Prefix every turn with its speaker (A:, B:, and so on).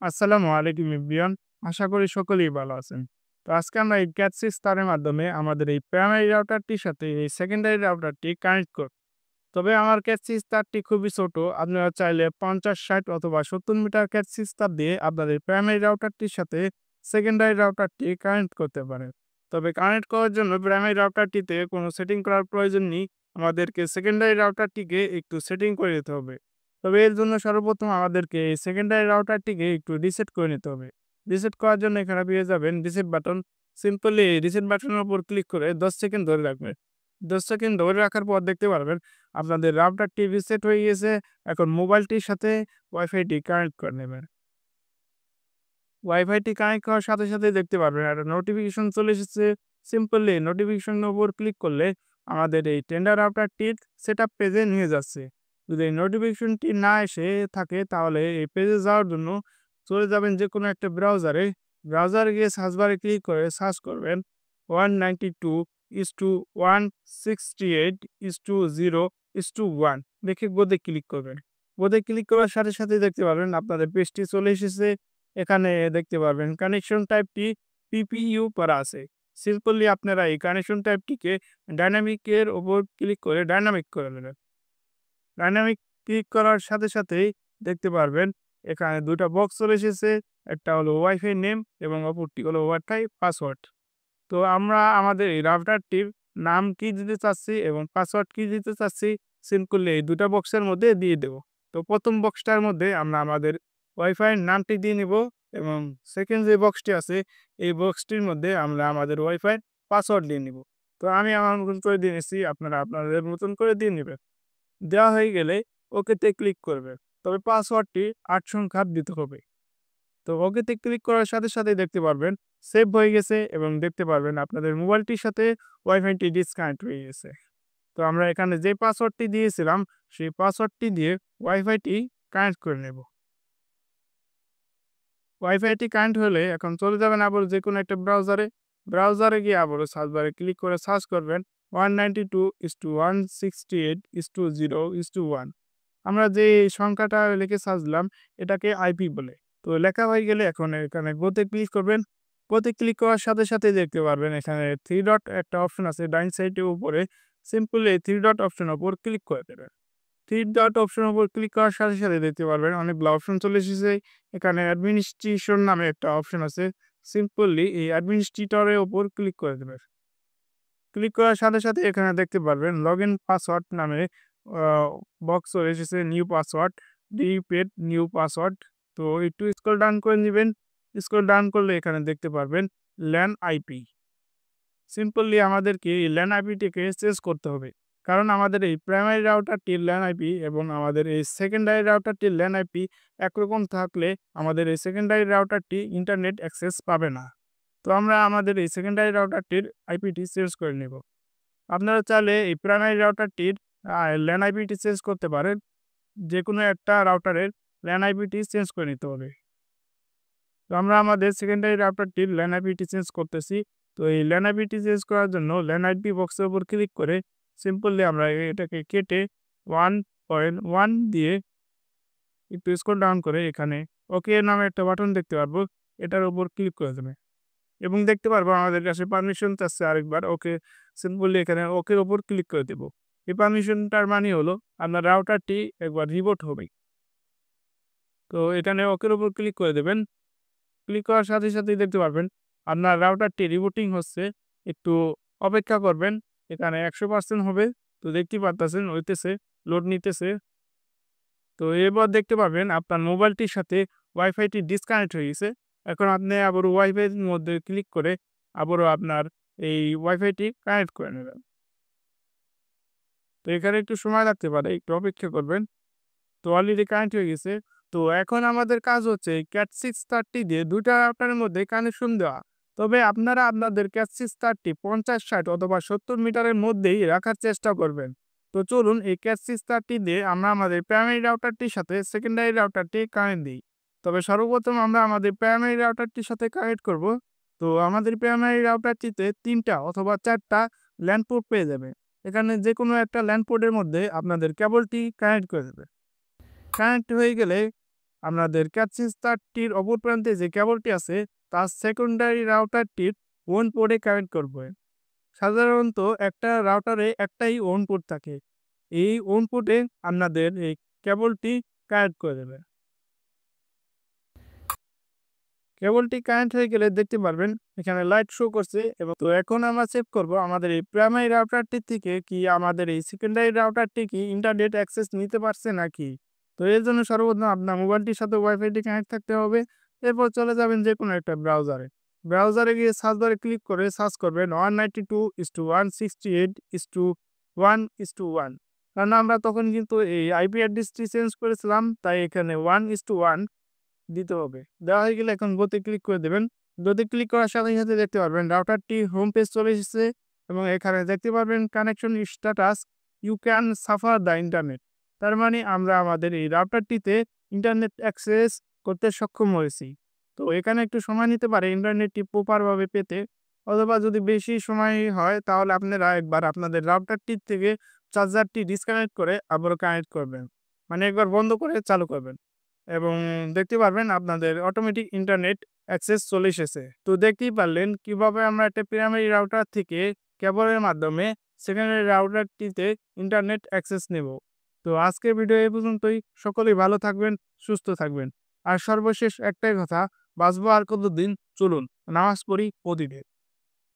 A: আসসালামু আলাইকুম এভরিওয়ান। আশা করি সকলেই ভালো আছেন। তো আজকে আমরা এই ক্যাট 6 তারের মাধ্যমে আমাদের এই প্রাইমারি রাউটারটির সাথে এই সেকেন্ডারি রাউটারটি কানেক্ট করব। তবে আমার ক্যাট 6 তারটি খুবই ছোট। আপনারা চাইলে 50, 60 অথবা 70 মিটার ক্যাট 6 তার দিয়ে আপনাদের প্রাইমারি রাউটারটির সাথে সেকেন্ডারি রাউটারটি কানেক্ট করতে পারেন। তবে কানেক্ট করার জন্য প্রাইমারি রাউটারটিতে কোনো সেটিং করার প্রয়োজন নেই। আমাদেরকে সেকেন্ডারি রাউটারটিকে একটু সেটিং করে নিতে হবে। তবে এর জন্য সর্বপ্রথম আমাদেরকে এই সেকেন্ডারি রাউটারটিকে একটু রিসেট করে নিতে হবে। রিসেট করার জন্য এখানে পেয়ে যাবেন রিসেট বাটন। সিম্পলি এই রিসেট বাটনের উপর ক্লিক করে 10 সেকেন্ড ধরে রাখবেন। 10 সেকেন্ড ধরে রাখার পর দেখতে পারবেন আপনাদের রাউটারটি রিসেট হয়ে গিয়েছে। এখন মোবাইলটির সাথে ওয়াইফাইটি কানেক্ট করে নেবেন। ওয়াইফাইটি কানেক্ট করার সাথে সাথেই দেখতে পারবেন একটা নোটিফিকেশন চলে এসেছে। সিম্পলি নোটিফিকেশনের উপর ক্লিক করলে আমাদের এই টেন্ডার রাউটারটির সেটআপ পেজে নিয়ে যাচ্ছে। যদি এই নোটিফিকেশনটি না এসে থাকে তাহলে এই পেজে যাওয়ার জন্য চলে যাবেন যেকোনো একটা ব্রাউজারে। ব্রাউজারে গিয়ে সার্চ বারে ক্লিক করে সার্চ করবেন 192.168.0.1 দেখে গোতে ক্লিক করবেন। গোতে ক্লিক করার সাথে সাথে দেখতে পারবেন আপনাদের পেজটি চলে এসেছে। এখানে দেখতে পারবেন কানেকশন টাইপটি পিপিইউ করা আছে। সিম্পলি আপনারা এই কানেকশন টাইপটিকে ডায়নামিক এর উপর ক্লিক করে ডায়নামিক করে নেবেন। ডায়নামিক ক্লিক করার সাথে সাথেই দেখতে পারবেন এখানে ২ টা বক্স চলে এসেছে। একটা হলো ওয়াইফাই নেম এবং অপরটি হলো ওয়াইফাই পাসওয়ার্ড। তো আমরা আমাদের এই রাউটারটির নাম কি দিতে চাচ্ছি এবং পাসওয়ার্ড কি দিতে চাচ্ছি সিম্পলি এই ২ টা বক্সের মধ্যে দিয়ে দেব। তো ১ম বক্সটার মধ্যে আমরা আমাদের ওয়াইফাই এর নামটি দিয়ে নিব এবং সেকেন্ড যে বক্সটি আছে এই বক্সটির মধ্যে আমরা আমাদের ওয়াইফাই পাসওয়ার্ড দিয়ে নিব। তো আমি আমার মতন করে দিয়ে নিচ্ছি, আপনারা আপনাদের মতন করে দিয়ে নিবেন। দেওয়া হয়ে গেলে ওকেতে ক্লিক করবেন। তবে পাসওয়ার্ডটি ৮ সংখ্যার দিতে হবে। তো ওকেতে ক্লিক করার সাথে সাথেই দেখতে পারবেন সেভ হয়ে গেছে এবং দেখতে পারবেন আপনাদের মোবাইলটির সাথে ওয়াইফাইটি ডিসকানেক্ট হয়ে গেছে। তো আমরা এখানে যে পাসওয়ার্ডটি দিয়েছিলাম সেই পাসওয়ার্ডটি দিয়ে ওয়াইফাইটি কানেক্ট করে নেব। ওয়াইফাইটি কানেক্ট হলে এখন চলে যাবেন আবার যেকোনো একটা ব্রাউজারে। ব্রাউজারে গিয়ে আবারও সার্চ বারে ক্লিক করে সার্চ করবেন 192.168.0.1। আমরা যে সংখ্যাটা লিখে সার্চ দিলাম এটাকে আইপি বলে। তো লেখা হয়ে গেলে এখন এখানে গোতে ক্লিক করবেন। গোতে ক্লিক করার সাথে সাথে দেখতে পারবেন এখানে 3 ডট একটা অপশন আছে ডাইন সাইডের উপরে। সিম্পলি এই 3 ডট অপশনের উপর ক্লিক করে দেবেন। 3 ডট অপশনের উপর ক্লিক করার সাথে সাথে দেখতে পারবেন অনেকগুলো অপশন চলে এসেছে। এখানে অ্যাডমিনিস্ট্রেশন নামে একটা অপশন আছে। সিম্পলি এই অ্যাডমিনিস্ট্রেটরের উপর ক্লিক করে দেবেন। ক্লিক করার সাথে সাথে এখানে দেখতে পারবেন লগইন পাসওয়ার্ড নামে আ বক্স চলে এসেছে। New password, repeat new password. তো একটু স্ক্রল ডাউন করে নিবেন। স্ক্রল ডাউন করলে এখানে দেখতে পারবেন ল্যান আইপি। সিম্পলি আমাদেরকে এই ল্যান আইপিটিকে চেঞ্জ করতে হবে। কারণ আমাদের এই প্রাইমারি রাউটারটির ল্যান আইপি এবং আমাদের এই সেকেন্ডারি রাউটারটির ল্যান আইপি একরকম থাকলে আমাদের এই সেকেন্ডারি রাউটারটি ইন্টারনেট অ্যাক্সেস পাবে না। তো আমরা আমাদের এই সেকেন্ডারি রাউটারটির আইপিটি চেঞ্জ করে নেব। আপনারা চাইলে এই প্রাইমারি রাউটারটির ল্যান আইপিটি চেঞ্জ করতে পারেন। যেকোনো একটা রাউটারের ল্যান আইপিটি চেঞ্জ করে নিতে হবে। তো আমরা আমাদের সেকেন্ডারি রাউটারটির ল্যান আইপিটি চেঞ্জ করতেছি। তো এই ল্যান আইপিটি চেঞ্জ করার জন্য ল্যান আইপি বক্সের উপর ক্লিক করে সিম্পলি আমরা এটাকে কেটে 1.1 দিয়ে একটু স্ক্রল ডাউন করে এখানে ওকে নামে একটা বাটন দেখতে পারবো। এটার উপর ক্লিক করে দেবেন এবং দেখতে পারবো আমাদের কাছে পারমিশন চাচ্ছে আরেকবার। ওকে সিম্পলি এখানে ওকের উপর ক্লিক করে দেব। এই পারমিশনটার মানে হলো আপনার রাউটারটি একবার রিবোট হবে। তো এখানে ওকের উপর ক্লিক করে দেবেন। ক্লিক করার সাথে সাথেই দেখতে পারবেন আপনার রাউটারটি রিবুটিং হচ্ছে। একটু অপেক্ষা করবেন। এখানে 100% হবে। তো দেখতেই পারতেছেন হইতেছে, লোড নিতেছে। তো এবার দেখতে পাবেন আপনার মোবাইলটির সাথে ওয়াইফাইটি ডিসকানেক্ট হয়ে গেছে। এখন আপনি আবার ওয়াইফাইয়ের মধ্যে ক্লিক করে আবারও আপনার এই ওয়াইফাইটি কানেক্ট করে নেবেন। তো এখানে একটু সময় লাগতে পারে, একটু অপেক্ষা করবেন। তো অলরেডি কানেক্ট হয়ে গেছে। তো এখন আমাদের কাজ হচ্ছে ক্যাট 630 দিয়ে ২ টা রাউটারের মধ্যে কানেকশন দেওয়া। তবে আপনারা আপনাদের ক্যাট 630 50, 60 অথবা 70 মিটারের মধ্যেই রাখার চেষ্টা করবেন। তো চলুন এই ক্যাট 630 দিয়ে আমরা আমাদের প্রাইমারি রাউটারটির সাথে সেকেন্ডারি রাউটারটি কানেক্ট দিই। তবে সর্বপ্রথম আমরা আমাদের প্রাইমারি রাউটারটির সাথে কানেক্ট করব। তো আমাদের প্রাইমারি রাউটারটিতে ৩ টা অথবা ৪ টা ল্যান পোর্ট পেয়ে যাবে। এখানে যেকোনো একটা ল্যান পোর্টের মধ্যে আপনাদের কেবলটি কানেক্ট করে দেবে। কানেক্ট হয়ে গেলে আপনাদের ক্যাটসিস তারটির অপর প্রান্তে যে কেবলটি আছে তা সেকেন্ডারি রাউটারটির ওন পোর্টে কানেক্ট করবে। সাধারণত একটা রাউটারে একটাই ওন পোর্ট থাকে। এই ওন পোর্টে আপনাদের এই কেবলটি কানেক্ট করে দেবে। কেবলটি কানেক্ট হয়ে গেলে দেখতে পারবেন এখানে লাইট শো করছে। এবং তো এখন আমরা চেক করব আমাদের এই প্রাইমারি রাউটারটি থেকে কি আমাদের এই সেকেন্ডারি রাউটারটি কি ইন্টারনেট অ্যাক্সেস নিতে পারছে নাকি। তো এর জন্য সর্বপ্রথম আপনার মোবাইলটির সাথে ওয়াইফাইটি কানেক্ট থাকতে হবে। এরপর চলে যাবেন যে কোনো একটা ব্রাউজারে। ব্রাউজারে গিয়ে সার্চ বারে ক্লিক করে সার্চ করবেন 192.168.1:1। কারণ আমরা তখন কিন্তু এই আইপি অ্যাড্রেসটি চেঞ্জ করেছিলাম, তাই এখানে 1:1 দিতে হবে। দেওয়া হয়ে গেলে এখন গো তে ক্লিক করে দেবেন। গো তে ক্লিক করার সাথে, সাথে দেখতে পারবেন রাউটারটি হোম পেজ চলে এসেছে এবং এখানে দেখতে পারবেন connection status you can suffer the internet. তার মানে আমরা আমাদের এই রাউটারটিতে ইন্টারনেট অ্যাক্সেস করতে সক্ষম হয়েছি। তো এখানে একটু সময় নিতে পারে ইন্টারনেটটি প্রপার ভাবে পেতে, অথবা যদি বেশি সময় হয় তাহলে আপনারা একবার আপনাদের রাউটারটির থেকে চার্জারটি ডিসকানেক্ট করে আবারও কানেক্ট করবেন। মানে একবার বন্ধ করে চালু করবেন এবং দেখতে পারবেন আপনাদের অটোমেটিক ইন্টারনেট অ্যাক্সেস চলে এসেছে। তো দেখতেই পারলেন কিভাবে আমরা একটা প্রাইমারি রাউটার থেকে কেবলের মাধ্যমে সেকেন্ডারি রাউটারটিতে ইন্টারনেট অ্যাক্সেস নেব। তো আজকের ভিডিও এই পর্যন্তই। সকলেই ভালো থাকবেন, সুস্থ থাকবেন। আর সর্বশেষ একটাই কথা, বাঁচবো আর কতদিন, চলুন নামাজ পড়ি প্রতিদিন।